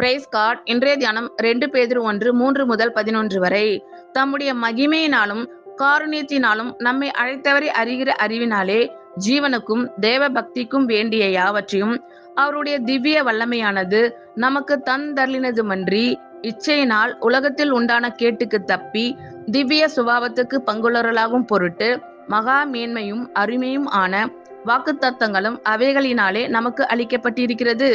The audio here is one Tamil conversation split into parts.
Price God. இன்றைய தியானம் 2 பேதுரு 1:3-11 வரை. தம்முடைய மகிமையினாலும் காருண்யத்தினாலும் நம்மை அழைத்தவரை அறிகிற அறிவினாலே ஜீவனுக்கும் தேவ பக்திக்கும் வேண்டிய யாவற்றையும் அவருடைய திவ்ய வல்லமையானது நமக்கு தந்தருளினதுமன்றி, இச்சையினால் உலகத்தில் உண்டான கேட்டுக்கு தப்பி திவ்ய சுபாவத்துக்கு பங்குள்ளவர்களாகும் பொருட்டு மகா மேன்மையும் அருமையும் ஆன வாக்குத்தத்தங்களும் அவைகளினாலே நமக்கு அளிக்கப்பட்டிருக்கிறது.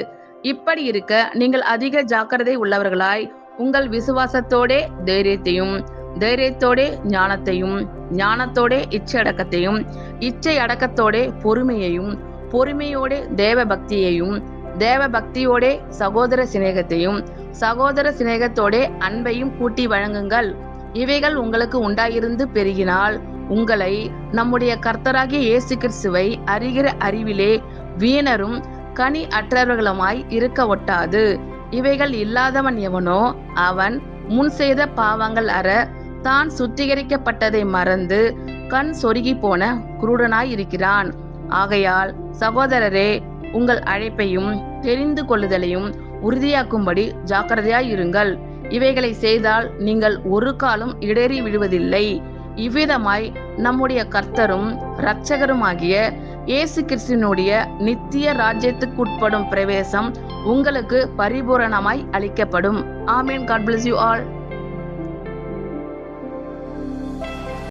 இப்படி இருக்க நீங்கள் அதிக ஜாக்கிரதை உள்ளவர்களாய் உங்கள் விசுவாசத்தோடே தைரியத்தையும், தைரியத்தோடே ஞானத்தையும், ஞானத்தோடே இச்சை அடக்கத்தையும், இச்சை அடக்கத்தோடே பொறுமையையும், பொறுமையோடே தேவ பக்தியையும், தேவ பக்தியோடே சகோதர சிநேகத்தையும், சகோதர சிநேகத்தோடே அன்பையும் கூட்டி வழங்குங்கள். இவைகள் உங்களுக்கு உண்டாயிருந்து பெருகினால் உங்களை நம்முடைய கர்த்தராகிய இயேசு கிறிஸ்துவை அறிகிற அறிவிலே வீணரும் கனி அற்றவர்களுமாய் இருக்க ஒட்டாது. இவைகள் இல்லாதவன் எவனோ அவன் முன் செய்த பாவங்கள் அற தான் சுத்திகரிக்கப்பட்டதை மறந்து கண் சொருகி போன குருடனாய் இருக்கிறான். ஆகையால் சகோதரரே, உங்கள் அழைப்பையும் தெரிந்து கொள்ளுதலையும் உறுதியாக்கும்படி ஜாக்கிரதையாய் இருங்கள். இவைகளை செய்தால் நீங்கள் ஒரு காலம் இடறி விடுவதில்லை. இவ்விதமாய் நம்முடைய கர்த்தரும் இரட்சகருமாகிய இயேசு கிறிஸ்துவினுடைய நித்திய ராஜ்யத்துக்குட்படும் பிரவேசம் உங்களுக்கு பரிபூரணமாய் அளிக்கப்படும். ஆமென். God bless you all.